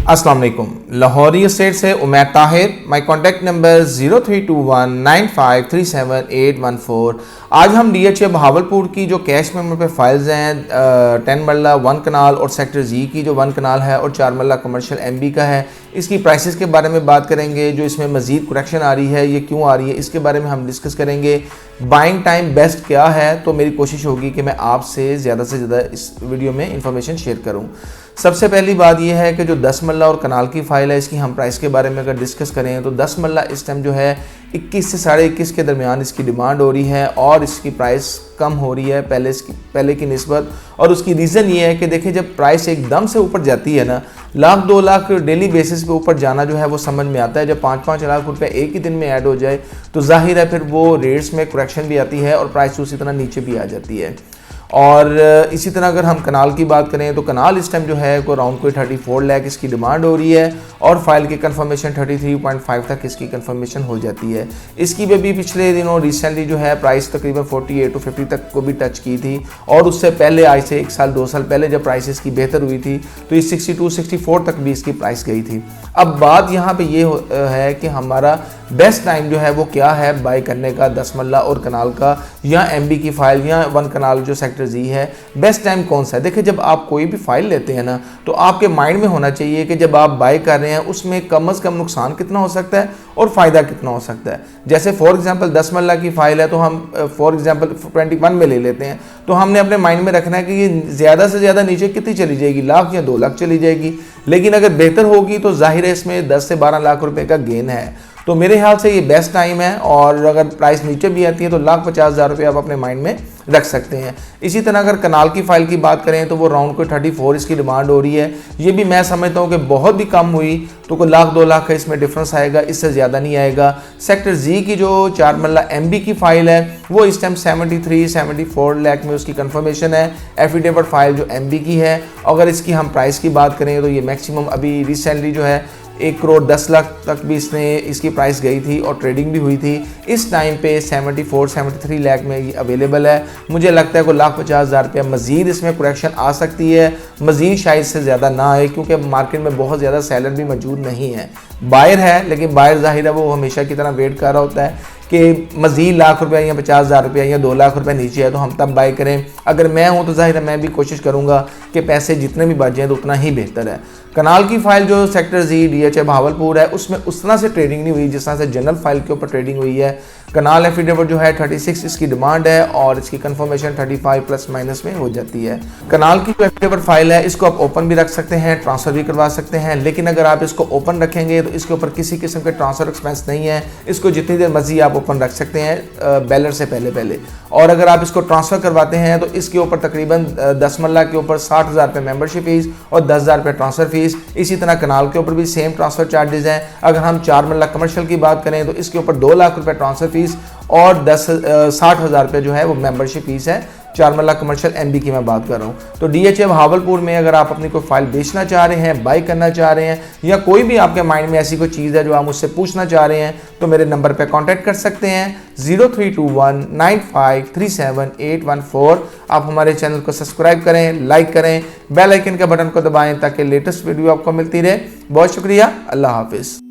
अस्सलाम वालेकुम। लाहौरी एस्टेट से उमैर ताहिर। माई कॉन्टैक्ट नंबर 032195378114। आज हम DHA बहावलपुर की जो कैश मेमो पे फाइल्स हैं 10 मरला 1 कनाल और सेक्टर जी की जो 1 कनाल है और 4 मरला कमर्शियल MB का है, इसकी प्राइसेस के बारे में बात करेंगे। जो इसमें मज़ीद करेक्शन आ रही है ये क्यों आ रही है इसके बारे में हम डिस्कस करेंगे। बाइंग टाइम बेस्ट क्या है, तो मेरी कोशिश होगी कि मैं आपसे ज़्यादा इस वीडियो में इंफॉर्मेशन शेयर करूँ। सबसे पहली बात यह है कि जो 10 मरला और कनाल की फ़ाइल है इसकी हम प्राइस के बारे में अगर डिस्कस करें तो 10 मरला इस टाइम जो है 21 से 21.5 के दरमियान इसकी डिमांड हो रही है और इसकी प्राइस कम हो रही है पहले की निस्बत। और उसकी रीज़न ये है कि देखिए, जब प्राइस एकदम से ऊपर जाती है ना, 1,00,000 2 लाख डेली बेसिस पे ऊपर जाना जो है वो समझ में आता है। जब 5-5 लाख रुपए एक ही दिन में ऐड हो जाए तो जाहिर है फिर वो रेट्स में करेक्शन भी आती है और प्राइस उसी तरह नीचे भी आ जाती है। और इसी तरह अगर हम कनाल की बात करें तो कनाल इस टाइम जो है को राउंड कोई 34 लाख इसकी डिमांड हो रही है और फाइल की कंफर्मेशन 33.5 तक इसकी कंफर्मेशन हो जाती है। इसकी भी पिछले दिनों रिसेंटली जो है प्राइस तकरीबन 48 to 50 तक को भी टच की थी और उससे पहले आज से 1 साल 2 साल पहले जब प्राइसेस की बेहतर हुई थी तो ये 62-64 तक भी इसकी प्राइस गई थी। अब बात यहाँ पे ये है कि हमारा बेस्ट टाइम जो है वो क्या है बाय करने का 10 मरला और कनाल का या MB की फ़ाइल या 1 कनाल जो सेक्टर जी है, बेस्ट टाइम कौन सा है। देखिए, जब आप कोई भी फाइल लेते हैं ना तो आपके माइंड में होना चाहिए कि जब आप बाय कर रहे हैं उसमें कम से कम नुकसान कितना हो सकता है और फ़ायदा कितना हो सकता है। जैसे फॉर एग्जांपल 10 मरला की फ़ाइल है तो हम फॉर एग्जांपल 21 में ले लेते हैं तो हमने अपने माइंड में रखना है कि ये ज़्यादा से ज़्यादा नीचे कितनी चली जाएगी, 1,00,000 या 2 लाख चली जाएगी। लेकिन अगर बेहतर होगी तो जाहिर है इसमें 10 से 12 लाख रुपए का गेन है। तो मेरे ख्याल से ये बेस्ट टाइम है और अगर प्राइस नीचे भी आती है तो 1,50,000 रुपये आप अपने माइंड में रख सकते हैं। इसी तरह अगर कनाल की फ़ाइल की बात करें तो वो राउंड को 34 इसकी डिमांड हो रही है। ये भी मैं समझता हूँ कि बहुत भी कम हुई तो कोई 1,00,000 2 लाख का इसमें डिफरेंस आएगा, इससे ज़्यादा नहीं आएगा। सेक्टर जी की जो 4 मरला MB की फ़ाइल है वो इस टाइम 73-74 लाख में उसकी कंफर्मेशन है। एफिडेविट फ़ाइल जो MB की है, अगर इसकी हम प्राइस की बात करें तो ये मैक्सिमम अभी रिसेंटली जो है 1 करोड़ 10 लाख तक भी इसकी प्राइस गई थी और ट्रेडिंग भी हुई थी। इस टाइम पे 74-73 लाख में ये अवेलेबल है। मुझे लगता है कोई 1,50,000 रुपया मज़ीद इसमें करेक्शन आ सकती है, मज़ीद शायद से ज़्यादा ना आए क्योंकि मार्केट में बहुत ज़्यादा सेलर भी मौजूद नहीं है। बायर है लेकिन बायर ज़ाहिर है वो हमेशा की तरह वेट कर रहा होता है कि मज़ीद 1,00,000 रुपया या 50,000 रुपया या 2 लाख रुपया नीचे है तो हम तब बाय करें। अगर मैं हूँ तो ज़ाहिर है मैं भी कोशिश करूँगा कि पैसे जितने भी बच जाएँ तो उतना ही बेहतर है। कनाल की फ़ाइल जो सेक्टर जी DHA बहावलपुर है उसमें उस तरह से ट्रेडिंग नहीं हुई जिस तरह से जनरल फाइल के ऊपर ट्रेडिंग हुई है। कनाल एफिडेविट जो है 36 इसकी डिमांड है और इसकी कंफर्मेशन 35 प्लस माइनस में हो जाती है। कनाल की जो एफिडेविट फाइल है इसको आप ओपन भी रख सकते हैं, ट्रांसफ़र भी करवा सकते हैं, लेकिन अगर आप इसको ओपन रखेंगे तो इसके ऊपर किसी किस्म के ट्रांसफ़र एक्सपेंस नहीं है। इसको जितनी देर मर्जी आप ओपन रख सकते हैं बैलर से पहले। और अगर आप इसको ट्रांसफ़र करवाते हैं तो इसके ऊपर तकरीबन 10 मरला के ऊपर 60,000 रुपये मेंबरशिप फ़ीस और 10,000 रुपये ट्रांसफ़र फ़ीस। इसी तरह कनाल के ऊपर भी सेम ट्रांसफ़र चार्जेस हैं। अगर हम 4 मरला कमर्शियल की बात करें तो इसके ऊपर 2 लाख रुपये ट्रांसफ़र फ़ीस और 60,000 रुपये जो है वो मेंबरशिप फ़ीस है। 4 मरला कमर्शियल MB की मैं बात कर रहा हूँ। तो DHA बहावलपुर में अगर आप अपनी कोई फाइल बेचना चाह रहे हैं, बाय करना चाह रहे हैं या कोई भी आपके माइंड में ऐसी कोई चीज़ है जो आप मुझसे पूछना चाह रहे हैं तो मेरे नंबर पे कांटेक्ट कर सकते हैं 032195378114। आप हमारे चैनल को सब्सक्राइब करें, लाइक करें, बेल आइकन के बटन को दबाएं ताकि लेटेस्ट वीडियो आपको मिलती रहे। बहुत शुक्रिया, अल्लाह हाफिज़।